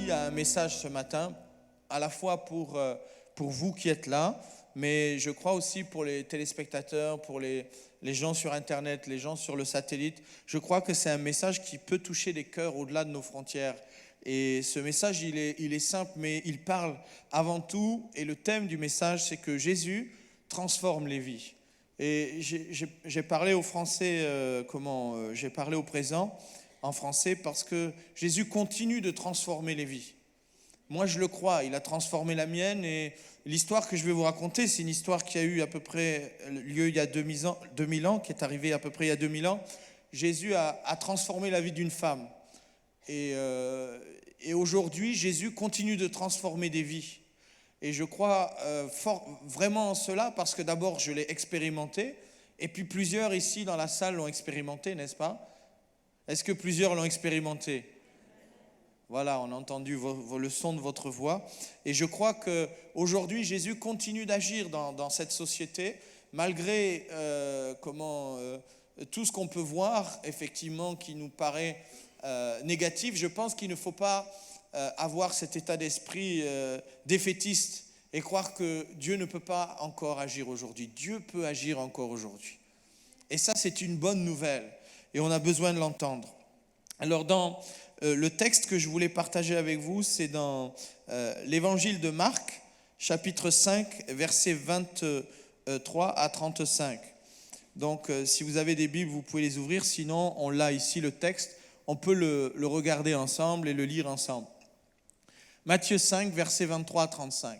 aussi à un message ce matin, à la fois pour vous qui êtes là, mais je crois aussi pour les téléspectateurs, pour les gens sur Internet, les gens sur le satellite. Je crois que c'est un message qui peut toucher les cœurs au-delà de nos frontières. Et ce message, il est simple, mais il parle avant tout, et le thème du message, c'est que Jésus transforme les vies. Et j'ai parlé au français, j'ai parlé au présent en français parce que Jésus continue de transformer les vies. Moi, je le crois, il a transformé la mienne, et l'histoire que je vais vous raconter, c'est une histoire qui a eu à peu près lieu il y a 2000 ans, qui est arrivée à peu près il y a 2000 ans. Jésus a transformé la vie d'une femme. Et aujourd'hui, Jésus continue de transformer des vies. Et je crois vraiment en cela parce que d'abord, je l'ai expérimenté, et puis plusieurs ici dans la salle l'ont expérimenté, n'est-ce pas? Est-ce que plusieurs l'ont expérimenté? Voilà, on a entendu le son de votre voix. Et je crois qu'aujourd'hui, Jésus continue d'agir dans cette société, malgré tout ce qu'on peut voir, effectivement, qui nous paraît négatif. Je pense qu'il ne faut pas avoir cet état d'esprit défaitiste et croire que Dieu ne peut pas encore agir aujourd'hui. Dieu peut agir encore aujourd'hui. Et ça, c'est une bonne nouvelle. Et on a besoin de l'entendre. Alors, dans le texte que je voulais partager avec vous, c'est dans l'évangile de Marc, chapitre 5, versets 23 à 35. Donc, si vous avez des Bibles, vous pouvez les ouvrir. Sinon, on l'a ici, le texte. On peut le regarder ensemble et le lire ensemble. Matthieu 5, versets 23 à 35.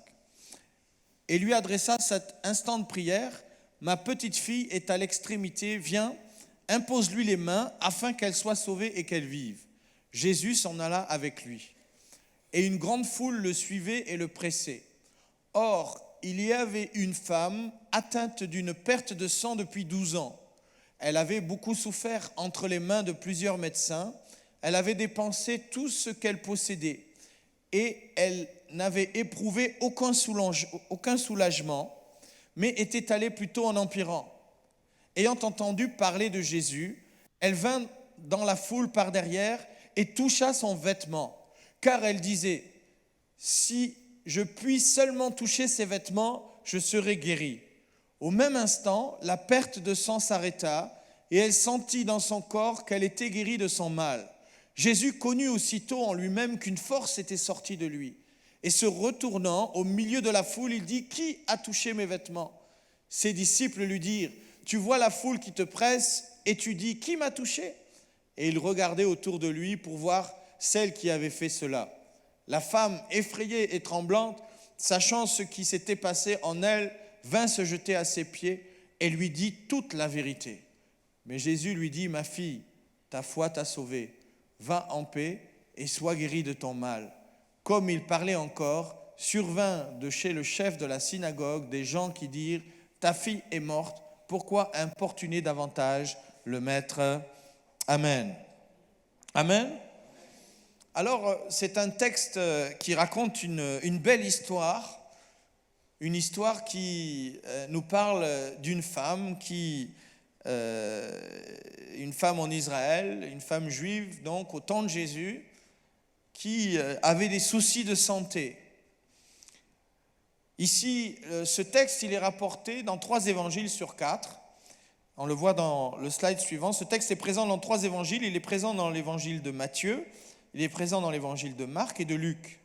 Et lui adressa cet instant de prière. Ma petite fille est à l'extrémité. Viens, impose-lui les mains afin qu'elle soit sauvée et qu'elle vive. Jésus s'en alla avec lui. Et une grande foule le suivait et le pressait. Or, il y avait une femme atteinte d'une perte de sang depuis 12 ans. Elle avait beaucoup souffert entre les mains de plusieurs médecins. Elle avait dépensé tout ce qu'elle possédait. Et elle n'avait éprouvé aucun soulagement, mais était allée plutôt en empirant. Ayant entendu parler de Jésus, elle vint dans la foule par derrière et toucha son vêtement, car elle disait, « Si je puis seulement toucher ses vêtements, je serai guérie. » Au même instant, la perte de sang s'arrêta et elle sentit dans son corps qu'elle était guérie de son mal. Jésus connut aussitôt en lui-même qu'une force était sortie de lui. Et se retournant au milieu de la foule, il dit, « Qui a touché mes vêtements ?» Ses disciples lui dirent, « Tu vois la foule qui te presse et tu dis, qui m'a touché ?» Et il regardait autour de lui pour voir celle qui avait fait cela. La femme, effrayée et tremblante, sachant ce qui s'était passé en elle, vint se jeter à ses pieds et lui dit toute la vérité. Mais Jésus lui dit, « Ma fille, ta foi t'a sauvée. Va en paix et sois guérie de ton mal. » Comme il parlait encore, survint de chez le chef de la synagogue des gens qui dirent, « Ta fille est morte, pourquoi importuner davantage le maître ?» Amen. Amen. Alors, c'est un texte qui raconte une belle histoire, une histoire qui nous parle d'une femme une femme en Israël, une femme juive, donc au temps de Jésus, qui avait des soucis de santé. Ici, ce texte, il est rapporté dans 3 évangiles sur 4. On le voit dans le slide suivant. Ce texte est présent dans 3 évangiles. Il est présent dans l'évangile de Matthieu, il est présent dans l'évangile de Marc et de Luc.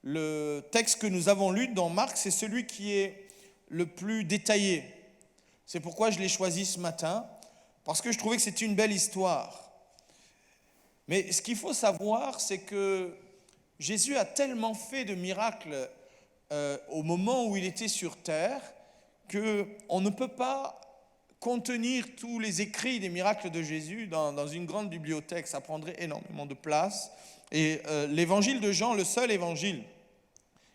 Le texte que nous avons lu dans Marc, c'est celui qui est le plus détaillé. C'est pourquoi je l'ai choisi ce matin, parce que je trouvais que c'était une belle histoire. Mais ce qu'il faut savoir, c'est que Jésus a tellement fait de miracles au moment où il était sur terre qu'on ne peut pas contenir tous les écrits des miracles de Jésus dans une grande bibliothèque. Ça prendrait énormément de place. Et l'évangile de Jean, le seul évangile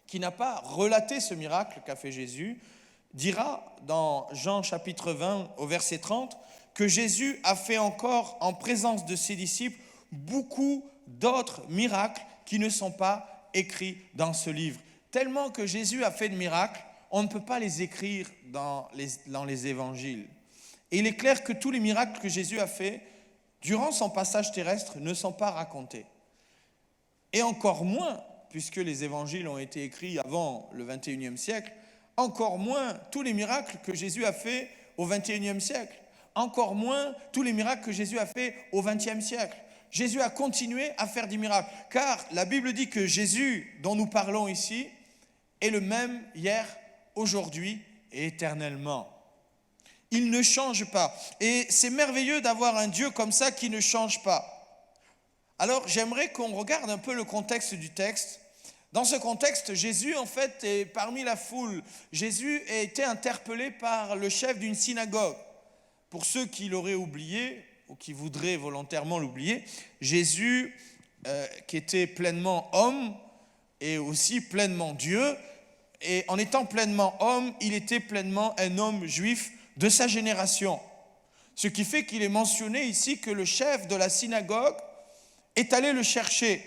qui n'a pas relaté ce miracle qu'a fait Jésus, dira dans Jean chapitre 20 au verset 30 que Jésus a fait encore en présence de ses disciples beaucoup d'autres miracles qui ne sont pas écrits dans ce livre. Tellement que Jésus a fait de miracles, on ne peut pas les écrire dans les évangiles. Et il est clair que tous les miracles que Jésus a faits durant son passage terrestre ne sont pas racontés. Et encore moins, puisque les évangiles ont été écrits avant le 21e siècle, encore moins tous les miracles que Jésus a fait au 21e siècle, encore moins tous les miracles que Jésus a fait au 20e siècle. Jésus a continué à faire des miracles, car la Bible dit que Jésus, dont nous parlons ici, est le même hier, aujourd'hui et éternellement. Il ne change pas. Et c'est merveilleux d'avoir un Dieu comme ça qui ne change pas. Alors, j'aimerais qu'on regarde un peu le contexte du texte. Dans ce contexte, Jésus, en fait, est parmi la foule. Jésus a été interpellé par le chef d'une synagogue. Pour ceux qui l'auraient oublié, ou qui voudraient volontairement l'oublier, Jésus, qui était pleinement homme et aussi pleinement Dieu, et en étant pleinement homme, il était pleinement un homme juif de sa génération. Ce qui fait qu'il est mentionné ici que le chef de la synagogue est allé le chercher.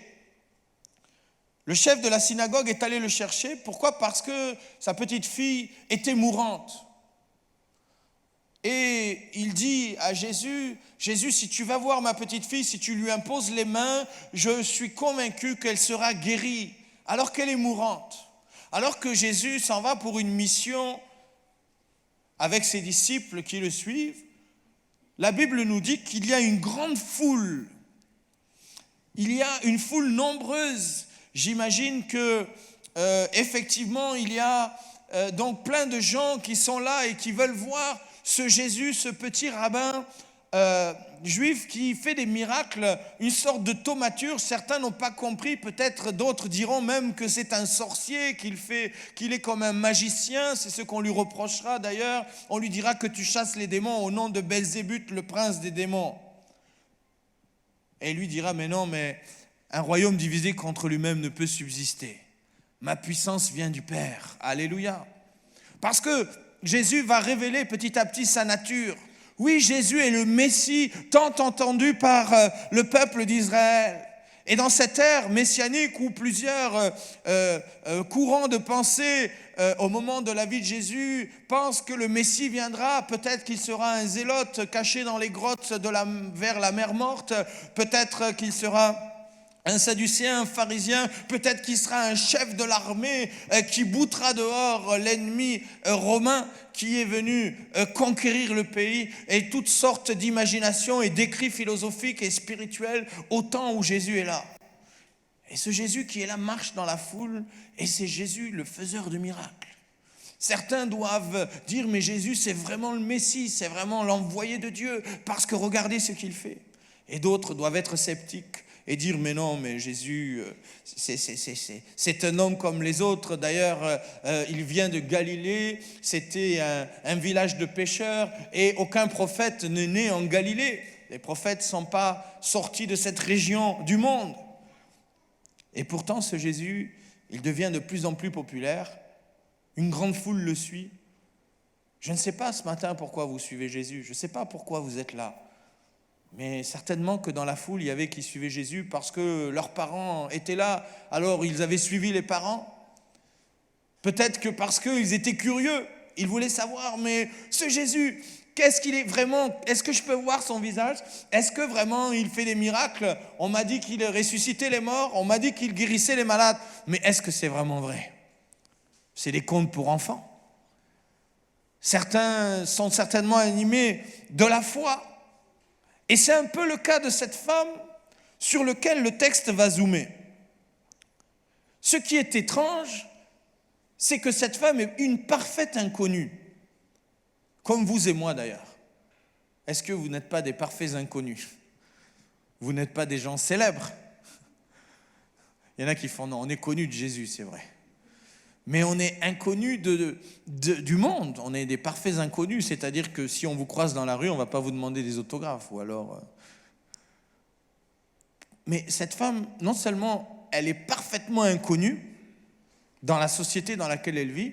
Le chef de la synagogue est allé le chercher. Pourquoi ? Parce que sa petite fille était mourante. Et il dit à Jésus, « Jésus, si tu vas voir ma petite fille, si tu lui imposes les mains, je suis convaincu qu'elle sera guérie, alors qu'elle est mourante. » Alors que Jésus s'en va pour une mission avec ses disciples qui le suivent, la Bible nous dit qu'il y a une grande foule. Il y a une foule nombreuse. J'imagine que effectivement, il y a donc plein de gens qui sont là et qui veulent voir ce Jésus, ce petit rabbin juif qui fait des miracles, une sorte de thaumaturge. Certains n'ont pas compris, peut-être d'autres diront même que c'est un sorcier, qu'il est comme un magicien. C'est ce qu'on lui reprochera d'ailleurs. On lui dira que tu chasses les démons au nom de Belzébuth, le prince des démons. Et il lui dira, mais non, mais un royaume divisé contre lui-même ne peut subsister. Ma puissance vient du Père. Alléluia. Parce que Jésus va révéler petit à petit sa nature. Oui, Jésus est le Messie tant entendu par le peuple d'Israël. Et dans cette ère messianique où plusieurs courants de pensée au moment de la vie de Jésus pensent que le Messie viendra, peut-être qu'il sera un zélote caché dans les grottes vers la mer morte, peut-être qu'il sera un sadducéen, un pharisien, peut-être qu'il sera un chef de l'armée qui boutera dehors l'ennemi romain qui est venu conquérir le pays, et toutes sortes d'imaginations et d'écrits philosophiques et spirituels au temps où Jésus est là. Et ce Jésus qui est là marche dans la foule, et c'est Jésus le faiseur de miracles. Certains doivent dire, mais Jésus c'est vraiment le Messie, c'est vraiment l'envoyé de Dieu, parce que regardez ce qu'il fait. Et d'autres doivent être sceptiques et dire, mais non, mais Jésus, c'est un homme comme les autres. D'ailleurs, il vient de Galilée, c'était un village de pêcheurs, et aucun prophète n'est né en Galilée. Les prophètes ne sont pas sortis de cette région du monde. Et pourtant, ce Jésus, il devient de plus en plus populaire. Une grande foule le suit. Je ne sais pas ce matin pourquoi vous suivez Jésus. Je ne sais pas pourquoi vous êtes là. Mais certainement que dans la foule, il y avait qui suivaient Jésus parce que leurs parents étaient là, alors ils avaient suivi les parents. Peut-être que parce qu'ils étaient curieux, ils voulaient savoir, mais ce Jésus, qu'est-ce qu'il est vraiment? Est-ce que je peux voir son visage? Est-ce que vraiment il fait des miracles? On m'a dit qu'il ressuscitait les morts, on m'a dit qu'il guérissait les malades, mais est-ce que c'est vraiment vrai? C'est des contes pour enfants. Certains sont certainement animés de la foi. Et c'est un peu le cas de cette femme sur lequel le texte va zoomer. Ce qui est étrange, c'est que cette femme est une parfaite inconnue, comme vous et moi d'ailleurs. Est-ce que vous n'êtes pas des parfaits inconnus? Vous n'êtes pas des gens célèbres? Il y en a qui font, non, on est connus de Jésus, c'est vrai. Mais on est inconnus du monde, on est des parfaits inconnus, c'est-à-dire que si on vous croise dans la rue, on ne va pas vous demander des autographes, ou alors... Mais cette femme, non seulement elle est parfaitement inconnue dans la société dans laquelle elle vit,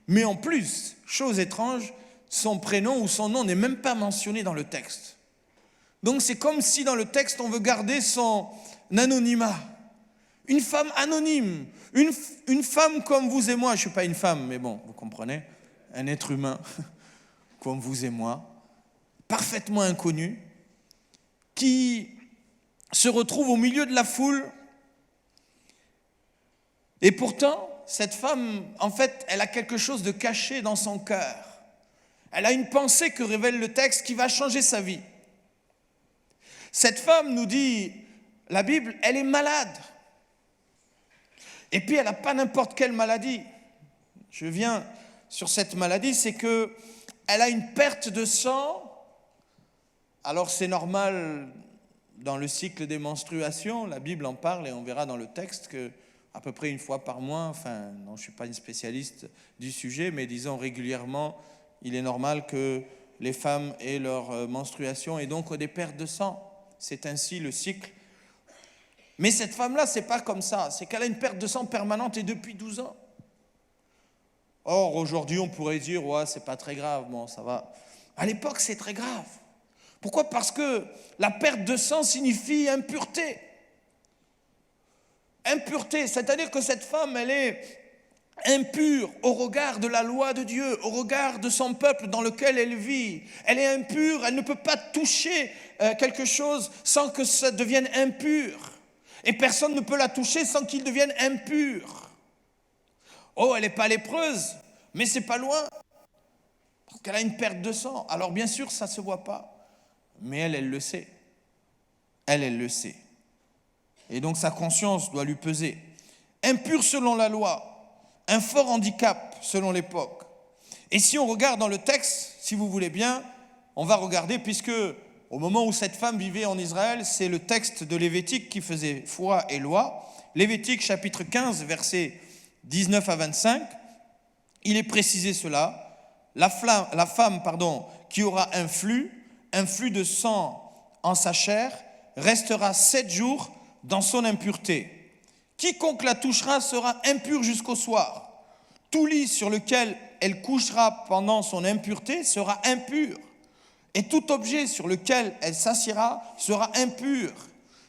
mais en plus, chose étrange, son prénom ou son nom n'est même pas mentionné dans le texte. Donc c'est comme si dans le texte, on veut garder son anonymat. Une femme anonyme, une femme comme vous et moi, je ne suis pas une femme, mais bon, vous comprenez, un être humain comme vous et moi, parfaitement inconnu, qui se retrouve au milieu de la foule Et pourtant, cette femme, en fait, elle a quelque chose de caché dans son cœur. Elle a une pensée que révèle le texte qui va changer sa vie. Cette femme, nous dit la Bible, elle est malade. Et puis, elle n'a pas n'importe quelle maladie. Je viens sur cette maladie, c'est qu'elle a une perte de sang. Alors, c'est normal dans le cycle des menstruations, la Bible en parle et on verra dans le texte que à peu près une fois par mois, enfin, non, je ne suis pas une spécialiste du sujet, mais disons régulièrement, il est normal que les femmes aient leur menstruation et donc des pertes de sang. C'est ainsi le cycle. Mais cette femme-là, ce n'est pas comme ça. C'est qu'elle a une perte de sang permanente et depuis 12 ans. Or, aujourd'hui, on pourrait dire, ouais, c'est pas très grave, bon, ça va. À l'époque, c'est très grave. Pourquoi ? Parce que la perte de sang signifie impureté. Impureté, c'est-à-dire que cette femme, elle est impure au regard de la loi de Dieu, au regard de son peuple dans lequel elle vit. Elle est impure, elle ne peut pas toucher quelque chose sans que ça devienne impur. Et personne ne peut la toucher sans qu'il devienne impur. Oh, elle n'est pas lépreuse, mais c'est pas loin, parce qu'elle a une perte de sang. Alors bien sûr, ça ne se voit pas, mais elle le sait. Elle le sait. Et donc sa conscience doit lui peser. Impure selon la loi, un fort handicap selon l'époque. Et si on regarde dans le texte, si vous voulez bien, on va regarder, puisque au moment où cette femme vivait en Israël, c'est le texte de Lévitique qui faisait foi et loi. Lévitique chapitre 15, versets 19 à 25, il est précisé cela. La femme, qui aura un flux de sang en sa chair, restera 7 jours dans son impureté. Quiconque la touchera sera impur jusqu'au soir. Tout lit sur lequel elle couchera pendant son impureté sera impur. Et tout objet sur lequel elle s'assiera sera impur.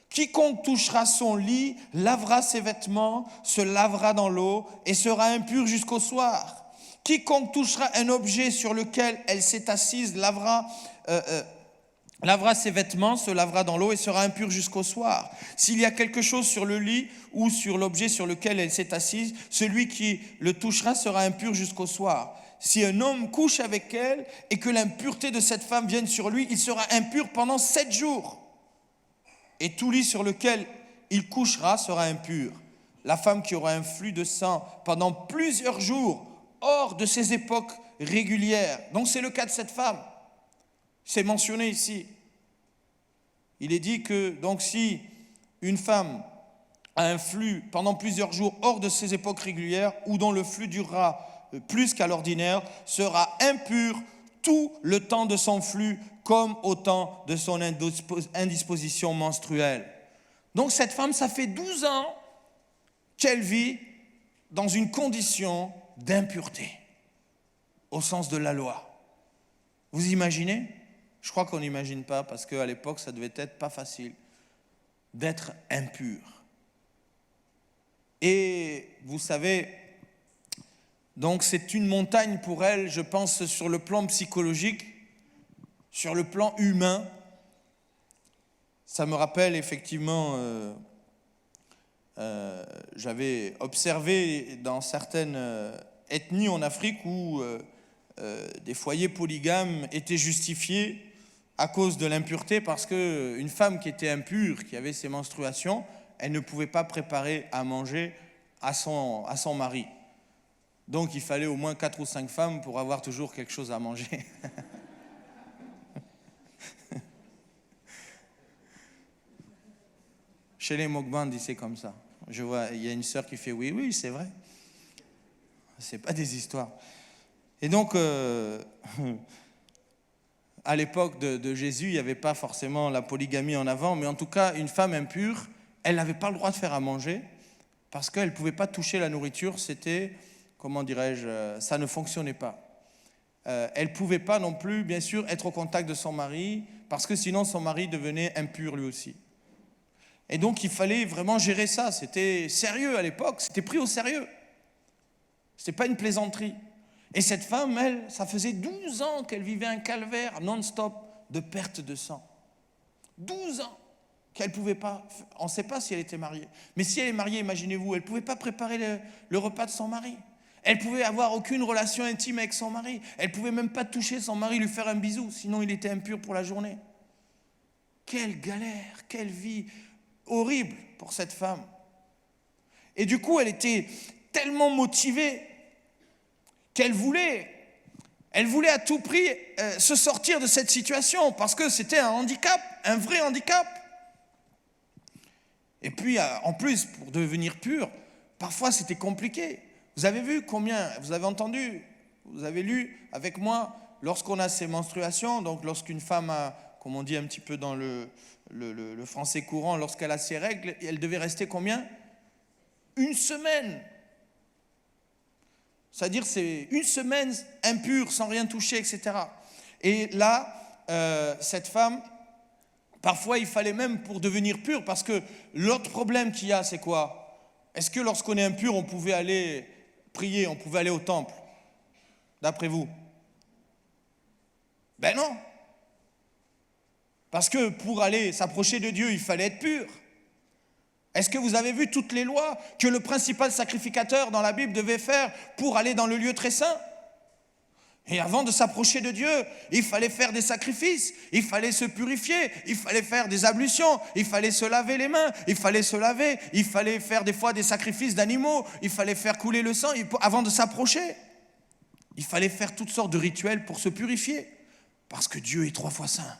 Quiconque touchera son lit lavera ses vêtements, se lavera dans l'eau et sera impur jusqu'au soir. Quiconque touchera un objet sur lequel elle s'est assise lavera ses vêtements, se lavera dans l'eau et sera impur jusqu'au soir. S'il y a quelque chose sur le lit ou sur l'objet sur lequel elle s'est assise, celui qui le touchera sera impur jusqu'au soir. Si un homme couche avec elle et que l'impureté de cette femme vienne sur lui, il sera impur pendant 7 jours. Et tout lit sur lequel il couchera sera impur. La femme qui aura un flux de sang pendant plusieurs jours, hors de ses époques régulières. Donc c'est le cas de cette femme. C'est mentionné ici. Il est dit que donc si une femme a un flux pendant plusieurs jours hors de ses époques régulières ou dont le flux durera plus qu'à l'ordinaire, sera impure tout le temps de son flux comme au temps de son indisposition menstruelle. Donc cette femme, ça fait 12 ans qu'elle vit dans une condition d'impureté, au sens de la loi. Vous imaginez ? Je crois qu'on n'imagine pas, parce qu'à l'époque, ça devait être pas facile d'être impur. Et vous savez, donc c'est une montagne pour elle, je pense, sur le plan psychologique, sur le plan humain. Ça me rappelle effectivement, j'avais observé dans certaines ethnies en Afrique où des foyers polygames étaient justifiés à cause de l'impureté, parce qu'une femme qui était impure, qui avait ses menstruations, elle ne pouvait pas préparer à manger à son mari. Donc il fallait au moins 4 ou 5 femmes pour avoir toujours quelque chose à manger. Chez les Mogband, c'est comme ça. Je vois, il y a une sœur qui fait oui, c'est vrai. C'est pas des histoires. Et donc, à l'époque de Jésus, il n'y avait pas forcément la polygamie en avant, mais en tout cas, une femme impure, elle n'avait pas le droit de faire à manger parce qu'elle ne pouvait pas toucher la nourriture. C'était, comment dirais-je, ça ne fonctionnait pas. Elle ne pouvait pas non plus, bien sûr, être au contact de son mari parce que sinon son mari devenait impur lui aussi. Et donc, il fallait vraiment gérer ça. C'était sérieux à l'époque, c'était pris au sérieux. Ce n'était pas une plaisanterie. Et cette femme, elle, ça faisait 12 ans qu'elle vivait un calvaire non-stop de perte de sang. 12 ans. qu'elle ne pouvait pas, on ne sait pas si elle était mariée, mais si elle est mariée, imaginez-vous, elle ne pouvait pas préparer le repas de son mari. Elle ne pouvait avoir aucune relation intime avec son mari. Elle ne pouvait même pas toucher son mari, lui faire un bisou, sinon il était impur pour la journée. Quelle galère, quelle vie horrible pour cette femme. Et du coup, elle était tellement motivée qu'elle voulait à tout prix se sortir de cette situation parce que c'était un handicap, un vrai handicap. Et puis, en plus, pour devenir pure, parfois c'était compliqué. Vous avez vu combien, vous avez entendu, vous avez lu avec moi, lorsqu'on a ces menstruations, donc lorsqu'une femme a, comme on dit un petit peu dans le français courant, lorsqu'elle a ses règles, elle devait rester combien ? 1 semaine. C'est-à-dire c'est 1 semaine impure, sans rien toucher, etc. Et là, cette femme, parfois il fallait même pour devenir pure, parce que l'autre problème qu'il y a, c'est quoi ? Est-ce que lorsqu'on est impur, on pouvait aller prier, on pouvait aller au temple, d'après vous? Ben non. Parce que pour aller s'approcher de Dieu, il fallait être pur. Est-ce que vous avez vu toutes les lois que le principal sacrificateur dans la Bible devait faire pour aller dans le lieu très saint? Et avant de s'approcher de Dieu, il fallait faire des sacrifices, il fallait se purifier, il fallait faire des ablutions, il fallait se laver les mains, il fallait se laver, il fallait faire des fois des sacrifices d'animaux, il fallait faire couler le sang avant de s'approcher. Il fallait faire toutes sortes de rituels pour se purifier, parce que Dieu est 3 fois saint,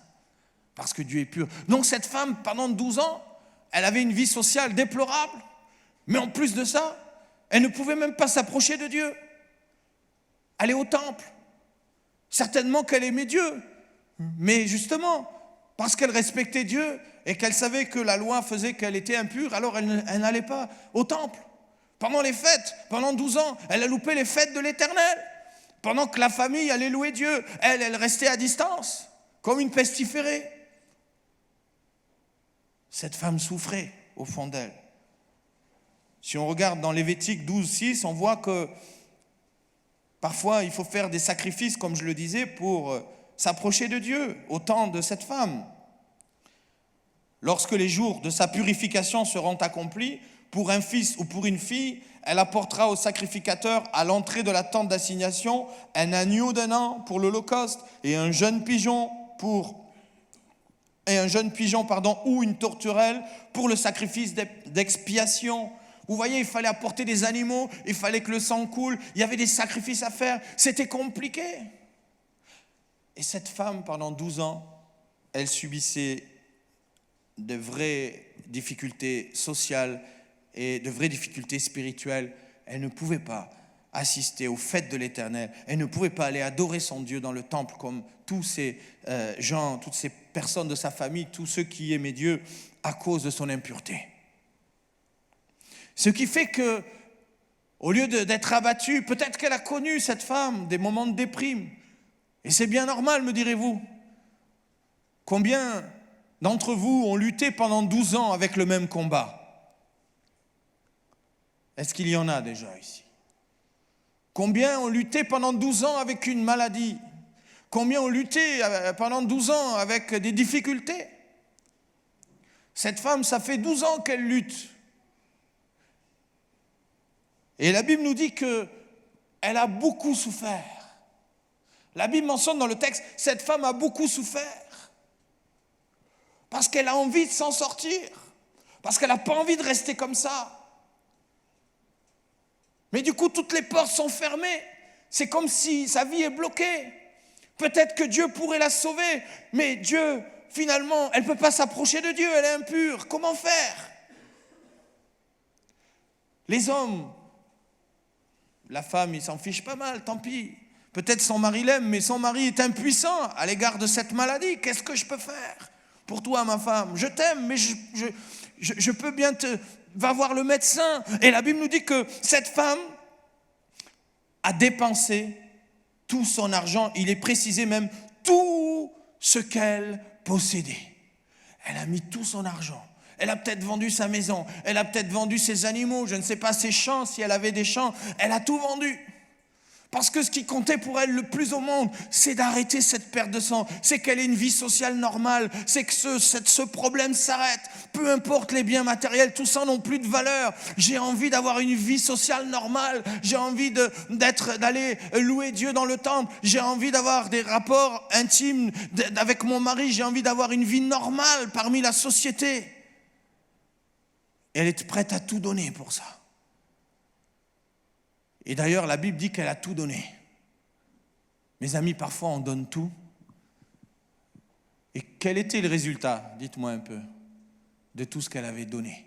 parce que Dieu est pur. Donc cette femme, pendant 12 ans, elle avait une vie sociale déplorable, mais en plus de ça, elle ne pouvait même pas s'approcher de Dieu, aller au temple. Certainement qu'elle aimait Dieu, mais justement, parce qu'elle respectait Dieu et qu'elle savait que la loi faisait qu'elle était impure, alors elle n'allait pas au temple. Pendant les fêtes, pendant 12 ans, elle a loupé les fêtes de l'Éternel. Pendant que la famille allait louer Dieu, elle restait à distance, comme une pestiférée. Cette femme souffrait au fond d'elle. Si on regarde dans Lévitique 12:6, on voit que parfois il faut faire des sacrifices, comme je le disais, pour s'approcher de Dieu, au temps de cette femme. Lorsque les jours de sa purification seront accomplis, pour un fils ou pour une fille, elle apportera au sacrificateur à l'entrée de la tente d'assignation un agneau d'1 an pour l'holocauste et un jeune pigeon ou une tourterelle pour le sacrifice d'expiation. Vous voyez, il fallait apporter des animaux, il fallait que le sang coule, il y avait des sacrifices à faire, c'était compliqué. Et cette femme, pendant 12 ans, elle subissait de vraies difficultés sociales et de vraies difficultés spirituelles. Elle ne pouvait pas assister aux fêtes de l'Éternel. Elle ne pouvait pas aller adorer son Dieu dans le temple comme tous ces gens, toutes ces personnes de sa famille, tous ceux qui aimaient Dieu à cause de son impureté. Ce qui fait que, au lieu d'être abattue, peut-être qu'elle a connu, cette femme, des moments de déprime. Et c'est bien normal, me direz-vous. Combien d'entre vous ont lutté pendant 12 ans avec le même combat? Est-ce qu'il y en a déjà ici? Combien ont lutté pendant 12 ans avec une maladie? Combien ont lutté pendant 12 ans avec des difficultés? Cette femme, ça fait 12 ans qu'elle lutte. Et la Bible nous dit qu'elle a beaucoup souffert. La Bible mentionne dans le texte, cette femme a beaucoup souffert. Parce qu'elle a envie de s'en sortir. Parce qu'elle n'a pas envie de rester comme ça. Mais du coup, toutes les portes sont fermées. C'est comme si sa vie est bloquée. Peut-être que Dieu pourrait la sauver, mais Dieu, finalement, elle ne peut pas s'approcher de Dieu, elle est impure. Comment faire? Les hommes, la femme, il s'en fiche pas mal, tant pis. Peut-être son mari l'aime, mais son mari est impuissant à l'égard de cette maladie. Qu'est-ce que je peux faire pour toi, ma femme? Je t'aime, mais je peux bien va voir le médecin. Et la Bible nous dit que cette femme a dépensé tout son argent. Il est précisé même tout ce qu'elle possédait. Elle a mis tout son argent. Elle a peut-être vendu sa maison. Elle a peut-être vendu ses animaux. Je ne sais pas, ses champs, si elle avait des champs. Elle a tout vendu. Parce que ce qui comptait pour elle le plus au monde, c'est d'arrêter cette perte de sang. C'est qu'elle ait une vie sociale normale. C'est que ce problème s'arrête. Peu importe les biens matériels, tout ça n'ont plus de valeur. J'ai envie d'avoir une vie sociale normale. J'ai envie d'aller louer Dieu dans le temple. J'ai envie d'avoir des rapports intimes avec mon mari. J'ai envie d'avoir une vie normale parmi la société. Elle est prête à tout donner pour ça. Et d'ailleurs, la Bible dit qu'elle a tout donné. Mes amis, parfois on donne tout. Et quel était le résultat, dites-moi un peu, de tout ce qu'elle avait donné,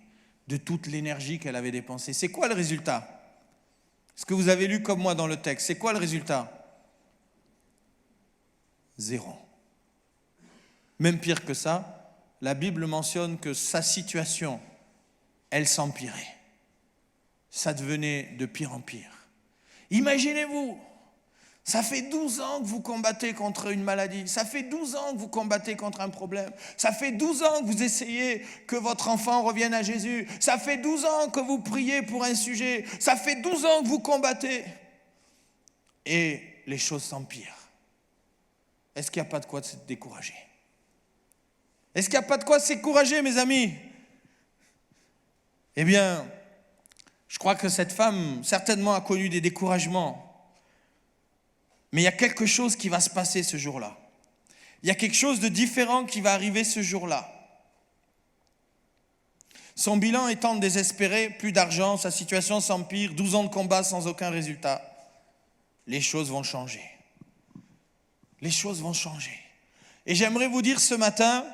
de toute l'énergie qu'elle avait dépensée? C'est quoi le résultat? Ce que vous avez lu comme moi dans le texte, c'est quoi le résultat? 0. Même pire que ça, la Bible mentionne que sa situation, elle s'empirait. Ça devenait de pire en pire. Imaginez-vous, ça fait 12 ans que vous combattez contre une maladie, ça fait 12 ans que vous combattez contre un problème, ça fait 12 ans que vous essayez que votre enfant revienne à Jésus, ça fait 12 ans que vous priez pour un sujet, ça fait 12 ans que vous combattez, et les choses s'empirent. Est-ce qu'il n'y a pas de quoi se décourager? Est-ce qu'il n'y a pas de quoi se décourager, mes amis? Eh bien, je crois que cette femme, certainement, a connu des découragements. Mais il y a quelque chose qui va se passer ce jour-là. Il y a quelque chose de différent qui va arriver ce jour-là. Son bilan étant désespéré, plus d'argent, sa situation s'empire, 12 ans de combat sans aucun résultat. Les choses vont changer. Les choses vont changer. Et j'aimerais vous dire ce matin,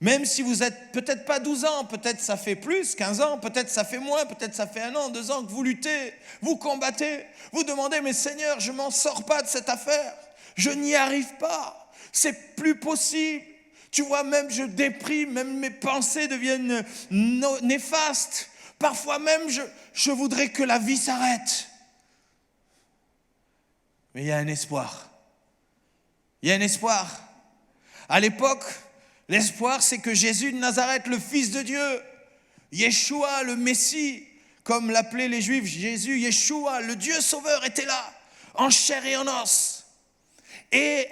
même si vous êtes peut-être pas 12 ans, peut-être ça fait plus, 15 ans, peut-être ça fait moins, peut-être ça fait 1 an, 2 ans que vous luttez, vous combattez, vous demandez, mais Seigneur, je m'en sors pas de cette affaire, je n'y arrive pas, c'est plus possible. Tu vois, même je déprime, même mes pensées deviennent néfastes. Parfois même, je voudrais que la vie s'arrête. Mais il y a un espoir. Il y a un espoir. À l'époque, l'espoir, c'est que Jésus de Nazareth, le Fils de Dieu, Yeshua, le Messie, comme l'appelaient les Juifs, Jésus, Yeshua, le Dieu sauveur, était là, en chair et en os. Et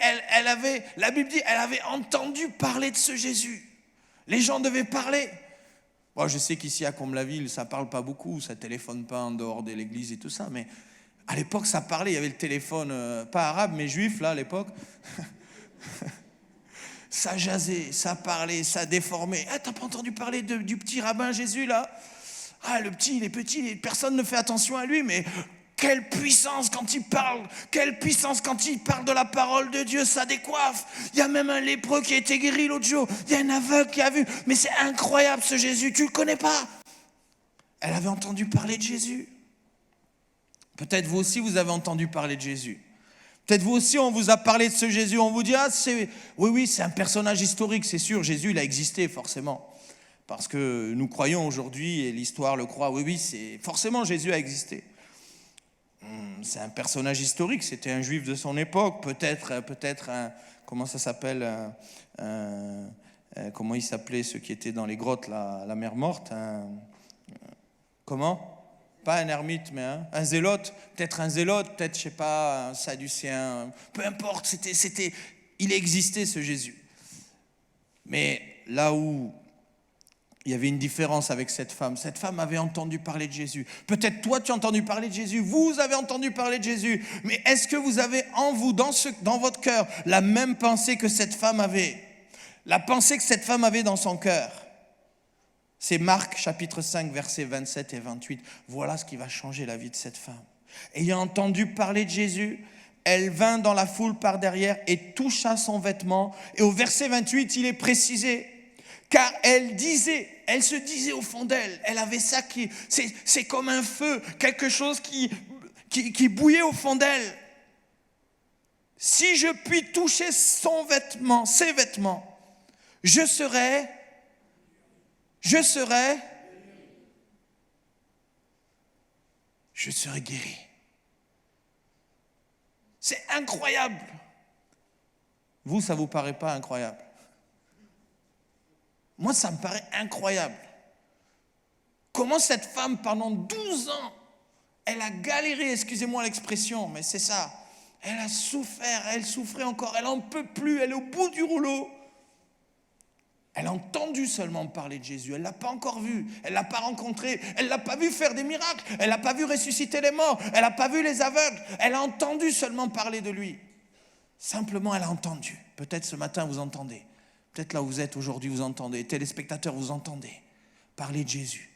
la Bible dit, elle avait entendu parler de ce Jésus. Les gens devaient parler. Bon, je sais qu'ici à Comble-la-Ville, ça ne parle pas beaucoup, ça ne téléphone pas en dehors de l'église et tout ça, mais à l'époque, ça parlait. Il y avait le téléphone, pas arabe, mais juif, là, à l'époque. Ça jasait, ça parlait, ça déformait. Ah, t'as pas entendu parler du petit rabbin Jésus, là? Ah, le petit, il est petit, personne ne fait attention à lui, mais quelle puissance quand il parle, quelle puissance quand il parle de la parole de Dieu, ça décoiffe. Il y a même un lépreux qui a été guéri l'autre jour, il y a un aveugle qui a vu, mais c'est incroyable ce Jésus, tu le connais pas? Elle avait entendu parler de Jésus. Peut-être vous aussi vous avez entendu parler de Jésus. Peut-être vous aussi on vous a parlé de ce Jésus, on vous dit oui c'est un personnage historique, c'est sûr, Jésus il a existé forcément. Parce que nous croyons aujourd'hui, et l'histoire le croit, oui, c'est forcément Jésus a existé. C'est un personnage historique, c'était un juif de son époque, peut-être un, comment ça s'appelle, comment il s'appelait ceux qui étaient dans les grottes, la mer morte, comment? Pas un ermite, mais un zélote, peut-être je sais pas, un sadducéen, peu importe, il existait ce Jésus. Mais là où il y avait une différence avec cette femme avait entendu parler de Jésus. Peut-être toi tu as entendu parler de Jésus, vous avez entendu parler de Jésus, mais est-ce que vous avez en vous, dans votre cœur, la même pensée que cette femme avait? La pensée que cette femme avait dans son cœur. C'est Marc chapitre 5 versets 27 et 28. Voilà ce qui va changer la vie de cette femme. Ayant entendu parler de Jésus, elle vint dans la foule par derrière et toucha son vêtement. Et au verset 28, il est précisé, car elle se disait au fond d'elle, elle avait ça c'est comme un feu, quelque chose qui bouillait au fond d'elle. Si je puis toucher ses vêtements, je serai guéri. C'est incroyable. Vous, ça ne vous paraît pas incroyable? Moi, ça me paraît incroyable. Comment cette femme, pendant 12 ans, Elle a galéré, excusez-moi l'expression, mais c'est ça. Elle a souffert, elle souffrait encore, elle n'en peut plus, elle est au bout du rouleau. Elle a entendu seulement parler de Jésus, elle ne l'a pas encore vu, elle ne l'a pas rencontré, elle ne l'a pas vu faire des miracles, elle n'a pas vu ressusciter les morts, elle n'a pas vu les aveugles, elle a entendu seulement parler de lui. Simplement, elle a entendu. Peut-être ce matin, vous entendez. Peut-être là où vous êtes aujourd'hui, vous entendez. Téléspectateurs, vous entendez parler de Jésus.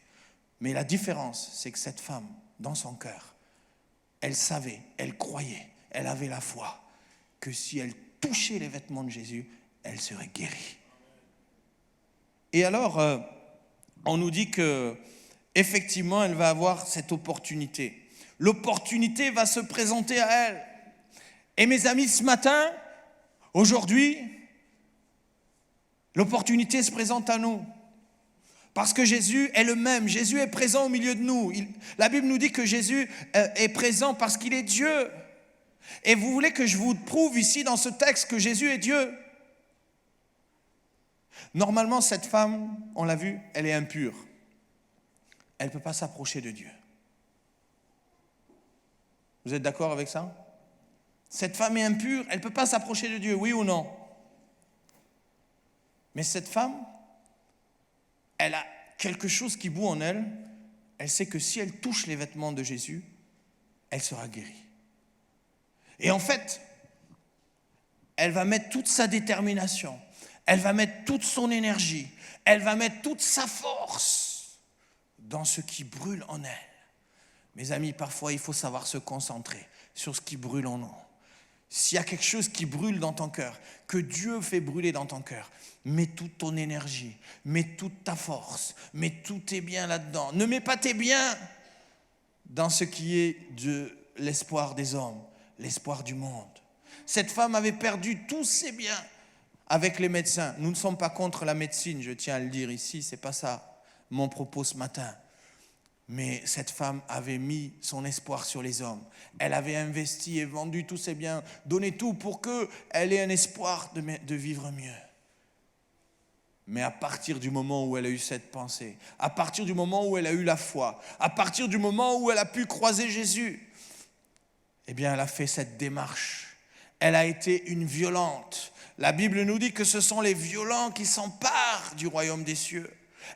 Mais la différence, c'est que cette femme, dans son cœur, elle savait, elle croyait, elle avait la foi que si elle touchait les vêtements de Jésus, elle serait guérie. Et alors, on nous dit que effectivement, elle va avoir cette opportunité. L'opportunité va se présenter à elle. Et mes amis, ce matin, aujourd'hui, l'opportunité se présente à nous. Parce que Jésus est le même, Jésus est présent au milieu de nous. La Bible nous dit que Jésus est présent parce qu'il est Dieu. Et vous voulez que je vous prouve ici dans ce texte que Jésus est Dieu? Normalement, cette femme, on l'a vu, elle est impure. Elle ne peut pas s'approcher de Dieu. Vous êtes d'accord avec ça? Cette femme est impure, elle ne peut pas s'approcher de Dieu, oui ou non? Mais cette femme, elle a quelque chose qui bout en elle. Elle sait que si elle touche les vêtements de Jésus, elle sera guérie. Et en fait, elle va mettre toute sa détermination, elle va mettre toute son énergie, elle va mettre toute sa force dans ce qui brûle en elle. Mes amis, parfois, il faut savoir se concentrer sur ce qui brûle en nous. S'il y a quelque chose qui brûle dans ton cœur, que Dieu fait brûler dans ton cœur, mets toute ton énergie, mets toute ta force, mets tous tes biens là-dedans. Ne mets pas tes biens dans ce qui est de l'espoir des hommes, l'espoir du monde. Cette femme avait perdu tous ses biens avec les médecins. Nous ne sommes pas contre la médecine, je tiens à le dire ici, c'est pas ça mon propos ce matin. Mais cette femme avait mis son espoir sur les hommes. Elle avait investi et vendu tous ses biens, donné tout pour qu'elle ait un espoir de vivre mieux. Mais à partir du moment où elle a eu cette pensée, à partir du moment où elle a eu la foi, à partir du moment où elle a pu croiser Jésus, eh bien elle a fait cette démarche. Elle a été une violente. La Bible nous dit que ce sont les violents qui s'emparent du royaume des cieux.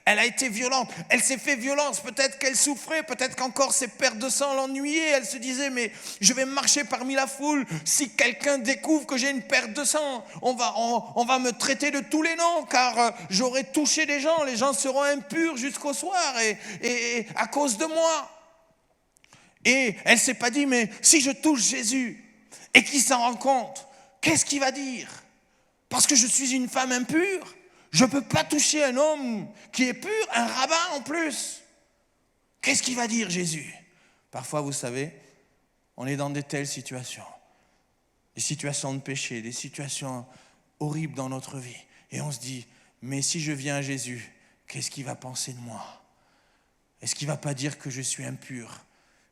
Elle a été violente, elle s'est fait violence, peut-être qu'elle souffrait, peut-être qu'encore ses pertes de sang l'ennuyaient, elle se disait mais je vais marcher parmi la foule, si quelqu'un découvre que j'ai une perte de sang, on va me traiter de tous les noms car j'aurai touché les gens seront impurs jusqu'au soir et à cause de moi. Et elle ne s'est pas dit mais si je touche Jésus et qu'il s'en rend compte, qu'est-ce qu'il va dire? Parce que je suis une femme impure? Je ne peux pas toucher un homme qui est pur, un rabbin en plus. Qu'est-ce qu'il va dire Jésus? Parfois, vous savez, on est dans de telles situations. Des situations de péché, des situations horribles dans notre vie. Et on se dit, mais si je viens à Jésus, qu'est-ce qu'il va penser de moi? Est-ce qu'il ne va pas dire que je suis impur,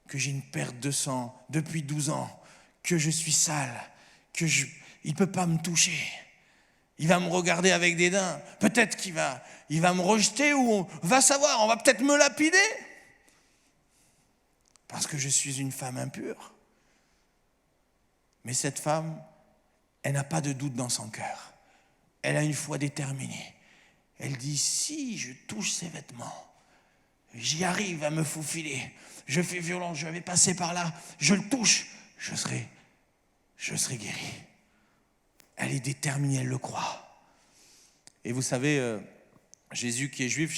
que j'ai une perte de sang depuis 12 ans, que je suis sale, il ne peut pas me toucher? Il va me regarder avec dédain. Peut-être qu'il va me rejeter ou on va savoir, on va peut-être me lapider. Parce que je suis une femme impure. Mais cette femme, elle n'a pas de doute dans son cœur. Elle a une foi déterminée. Elle dit, si je touche ses vêtements, j'y arrive à me faufiler. Je fais violence, je vais passer par là, je le touche, je serai guéri. Elle est déterminée, elle le croit. Et vous savez, Jésus qui est juif,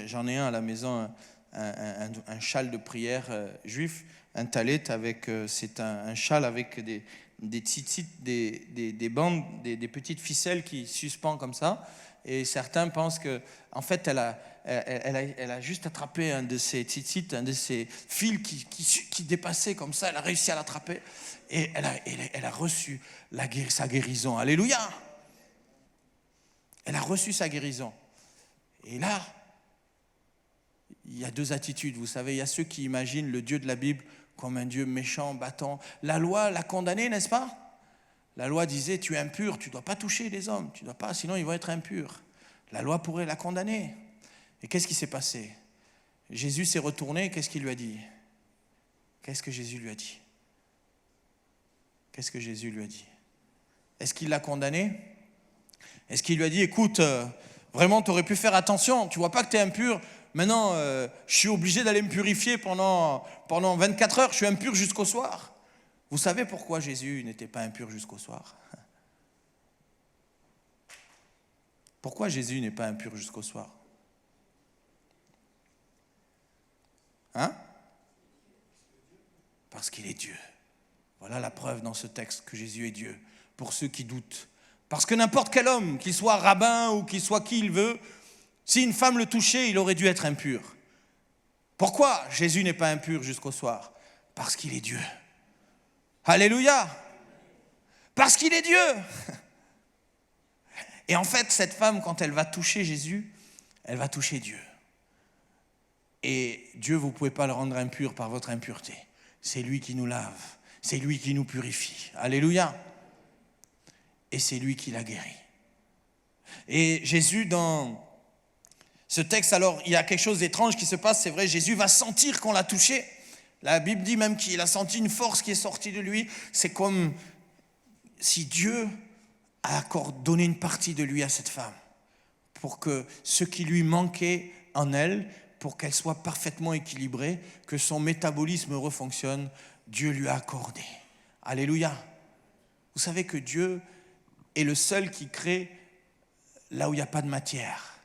j'en ai un à la maison, un châle de prière juif, un talit c'est un châle avec des bandes, des petites ficelles qui suspendent comme ça. Et certains pensent que, en fait, elle a juste attrapé un de ces tzitzit, un de ces fils qui dépassait comme ça. Elle a réussi à l'attraper et elle a reçu sa guérison. Alléluia! Elle a reçu sa guérison. Et là, il y a deux attitudes. Vous savez, il y a ceux qui imaginent le Dieu de la Bible comme un Dieu méchant, battant. La loi l'a condamné, n'est-ce pas? La loi disait, tu es impur, tu ne dois pas toucher les hommes, tu dois pas, sinon ils vont être impurs. La loi pourrait la condamner. Et qu'est-ce qui s'est passé? Jésus s'est retourné, qu'est-ce qu'il lui a dit? Qu'est-ce que Jésus lui a dit? Qu'est-ce que Jésus lui a dit? Est-ce qu'il l'a condamné? Est-ce qu'il lui a dit, écoute, vraiment, tu aurais pu faire attention, tu vois pas que tu es impur, maintenant, je suis obligé d'aller me purifier pendant 24 heures, je suis impur jusqu'au soir. Vous savez pourquoi Jésus n'était pas impur jusqu'au soir? Pourquoi Jésus n'est pas impur jusqu'au soir? Hein? Parce qu'il est Dieu. Voilà la preuve dans ce texte que Jésus est Dieu, pour ceux qui doutent. Parce que n'importe quel homme, qu'il soit rabbin ou qu'il soit qui il veut, si une femme le touchait, il aurait dû être impur. Pourquoi Jésus n'est pas impur jusqu'au soir? Parce qu'il est Dieu. Alléluia! Parce qu'il est Dieu! Et en fait, cette femme, quand elle va toucher Jésus, elle va toucher Dieu. Et Dieu, vous ne pouvez pas le rendre impur par votre impureté. C'est lui qui nous lave. C'est lui qui nous purifie. Alléluia. Et c'est lui qui l'a guéri. Et Jésus, dans ce texte, alors, il y a quelque chose d'étrange qui se passe. C'est vrai, Jésus va sentir qu'on l'a touché. La Bible dit même qu'il a senti une force qui est sortie de lui. C'est comme si Dieu a donné une partie de lui à cette femme. Pour que ce qui lui manquait en elle, pour qu'elle soit parfaitement équilibrée, que son métabolisme refonctionne, Dieu lui a accordé. Alléluia. Vous savez que Dieu est le seul qui crée là où il n'y a pas de matière.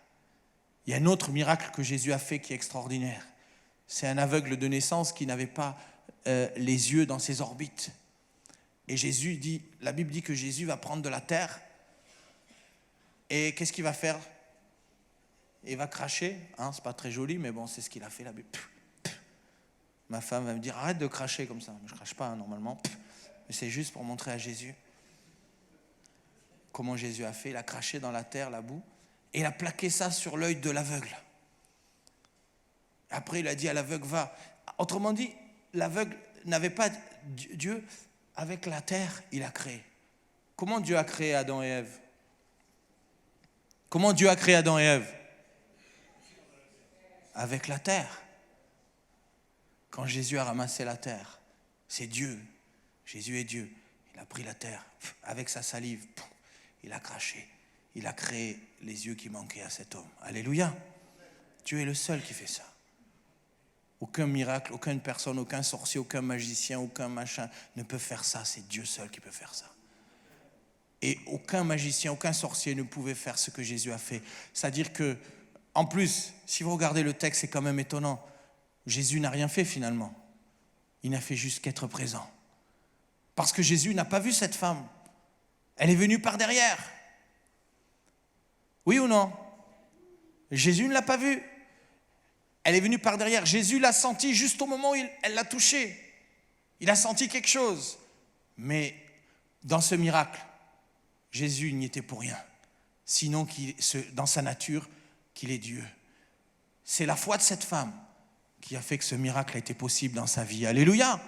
Il y a un autre miracle que Jésus a fait qui est extraordinaire. C'est un aveugle de naissance qui n'avait pas les yeux dans ses orbites. Et Jésus dit, la Bible dit que Jésus va prendre de la terre et qu'est-ce qu'il va faire? Il va cracher, hein, c'est pas très joli, mais bon, c'est ce qu'il a fait là. Ma femme va me dire, arrête de cracher comme ça. Je ne crache pas, hein, normalement. Mais c'est juste pour montrer à Jésus comment Jésus a fait. Il a craché dans la terre, la boue, et il a plaqué ça sur l'œil de l'aveugle. Après, il a dit à l'aveugle, va. Autrement dit, l'aveugle n'avait pas Dieu. Avec la terre, il a créé. Comment Dieu a créé Adam et Ève? Comment Dieu a créé Adam et Ève? Avec la terre. Quand Jésus a ramassé la terre, c'est Dieu. Jésus est Dieu. Il a pris la terre avec sa salive. Il a craché. Il a créé les yeux qui manquaient à cet homme. Alléluia. Dieu est le seul qui fait ça. Aucun miracle, aucune personne, aucun sorcier, aucun magicien, aucun machin ne peut faire ça. C'est Dieu seul qui peut faire ça. Et aucun magicien, aucun sorcier ne pouvait faire ce que Jésus a fait. C'est-à-dire que, en plus, si vous regardez le texte, c'est quand même étonnant. Jésus n'a rien fait finalement. Il n'a fait juste qu'être présent. Parce que Jésus n'a pas vu cette femme. Elle est venue par derrière. Oui ou non? Jésus ne l'a pas vue. Elle est venue par derrière. Jésus l'a sentie juste au moment où elle l'a touchée. Il a senti quelque chose. Mais dans ce miracle, Jésus n'y était pour rien. Sinon, dans sa nature, qu'il est Dieu. C'est la foi de cette femme qui a fait que ce miracle a été possible dans sa vie. Alléluia.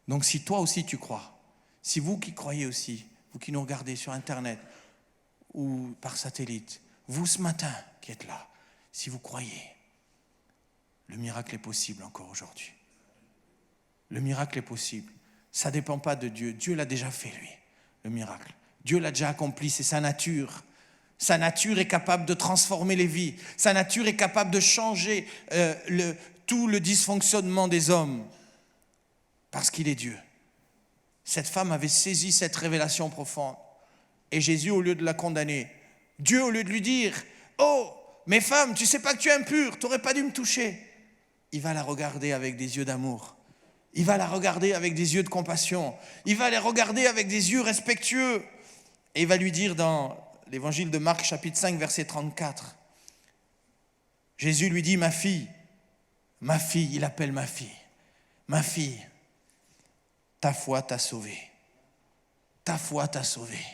Donc si toi aussi tu crois, si vous qui croyez aussi, vous qui nous regardez sur Internet ou par satellite, vous ce matin qui êtes là, si vous croyez, le miracle est possible encore aujourd'hui. Le miracle est possible. Ça ne dépend pas de Dieu. Dieu l'a déjà fait, lui, le miracle. Dieu l'a déjà accompli, c'est sa nature. Sa nature est capable de transformer les vies. Sa nature est capable de changer tout le dysfonctionnement des hommes. Parce qu'il est Dieu. Cette femme avait saisi cette révélation profonde. Et Jésus, au lieu de la condamner, Dieu, au lieu de lui dire « Oh, mais femme, tu ne sais pas que tu es impure, tu n'aurais pas dû me toucher. » Il va la regarder avec des yeux d'amour. Il va la regarder avec des yeux de compassion. Il va la regarder avec des yeux respectueux. Et il va lui dire dans l'évangile de Marc, chapitre 5, verset 34, Jésus lui dit, ma fille, il appelle ma fille, ta foi t'a sauvée. Ta foi t'a sauvée.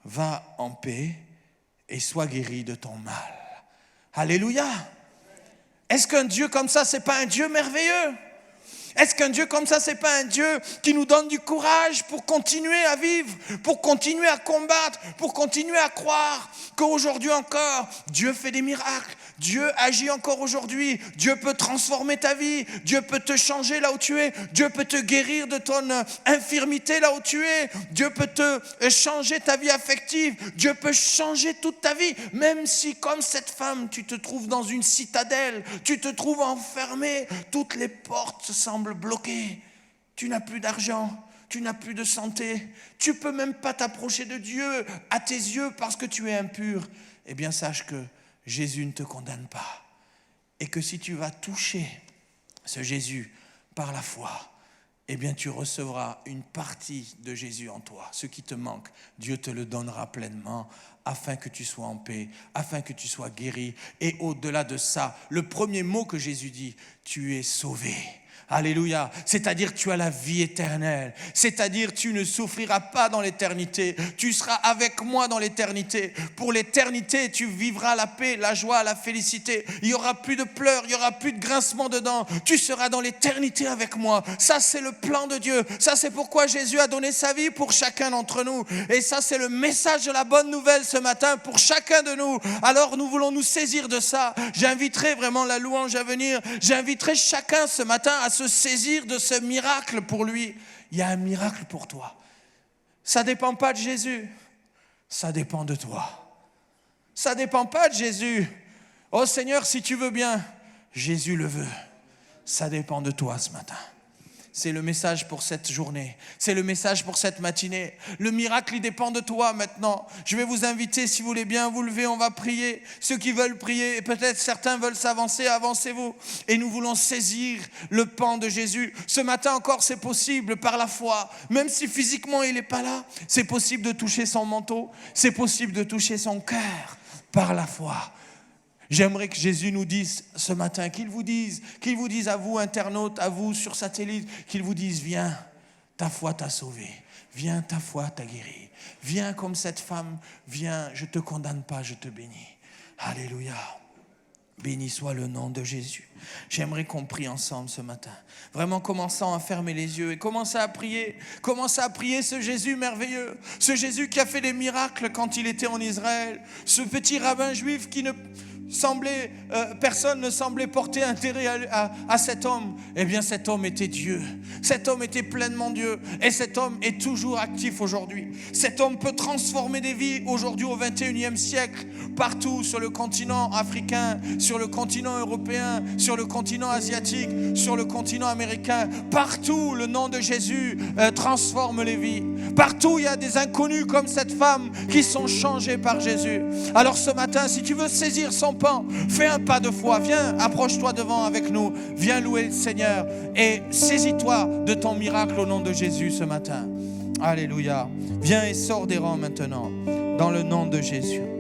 Va en paix et sois guérie de ton mal. Alléluia. Est-ce qu'un Dieu comme ça, c'est pas un Dieu merveilleux? Est-ce qu'un Dieu comme ça, c'est pas un Dieu qui nous donne du courage pour continuer à vivre, pour continuer à combattre, pour continuer à croire qu'aujourd'hui encore, Dieu fait des miracles, Dieu agit encore aujourd'hui, Dieu peut transformer ta vie, Dieu peut te changer là où tu es, Dieu peut te guérir de ton infirmité là où tu es, Dieu peut te changer ta vie affective, Dieu peut changer toute ta vie, même si comme cette femme, tu te trouves dans une citadelle, tu te trouves enfermé, toutes les portes semblent bloquées, tu n'as plus d'argent, tu n'as plus de santé, tu ne peux même pas t'approcher de Dieu à tes yeux parce que tu es impur. Eh bien, sache que Jésus ne te condamne pas et que si tu vas toucher ce Jésus par la foi, eh bien, tu recevras une partie de Jésus en toi. Ce qui te manque, Dieu te le donnera pleinement afin que tu sois en paix, afin que tu sois guéri. Et au-delà de ça, le premier mot que Jésus dit, tu es sauvé. Alléluia, c'est-à-dire tu as la vie éternelle, c'est-à-dire tu ne souffriras pas dans l'éternité, tu seras avec moi dans l'éternité, pour l'éternité tu vivras la paix, la joie, la félicité, il n'y aura plus de pleurs, il n'y aura plus de grincement de dents, tu seras dans l'éternité avec moi, ça c'est le plan de Dieu, ça c'est pourquoi Jésus a donné sa vie pour chacun d'entre nous, et ça c'est le message de la bonne nouvelle ce matin pour chacun de nous, alors nous voulons nous saisir de ça, j'inviterai vraiment la louange à venir, j'inviterai chacun ce matin à se saisir de ce miracle pour lui. Il y a un miracle pour toi. Ça ne dépend pas de Jésus, ça dépend de toi. Ça ne dépend pas de Jésus. Oh Seigneur, si tu veux bien, Jésus le veut. Ça dépend de toi ce matin. C'est le message pour cette journée. C'est le message pour cette matinée. Le miracle, il dépend de toi maintenant. Je vais vous inviter, si vous voulez bien vous lever, on va prier. Ceux qui veulent prier, et peut-être certains veulent s'avancer, avancez-vous. Et nous voulons saisir le pan de Jésus. Ce matin encore, c'est possible par la foi. Même si physiquement il n'est pas là, c'est possible de toucher son manteau. C'est possible de toucher son cœur par la foi. J'aimerais que Jésus nous dise ce matin, qu'il vous dise à vous internautes, à vous sur satellite, qu'il vous dise, viens, ta foi t'a sauvé, viens, ta foi t'a guéri, viens comme cette femme, viens, je ne te condamne pas, je te bénis. Alléluia. Béni soit le nom de Jésus. J'aimerais qu'on prie ensemble ce matin. Vraiment commençons à fermer les yeux et commencer à prier. Commencer à prier ce Jésus merveilleux. Ce Jésus qui a fait des miracles quand il était en Israël. Ce petit rabbin juif qui personne ne semblait porter intérêt à cet homme. Eh bien cet homme était Dieu. Cet homme était pleinement Dieu. Et cet homme est toujours actif aujourd'hui. Cet homme peut transformer des vies aujourd'hui au 21e siècle. Partout sur le continent africain, sur le continent européen, sur le continent asiatique, sur le continent américain. Partout le nom de Jésus transforme les vies. Partout il y a des inconnus comme cette femme qui sont changés par Jésus. Alors ce matin, si tu veux saisir son pan, fais un pas de foi, viens, approche-toi devant avec nous, viens louer le Seigneur et saisis-toi de ton miracle au nom de Jésus ce matin. Alléluia. Viens et sors des rangs maintenant, dans le nom de Jésus.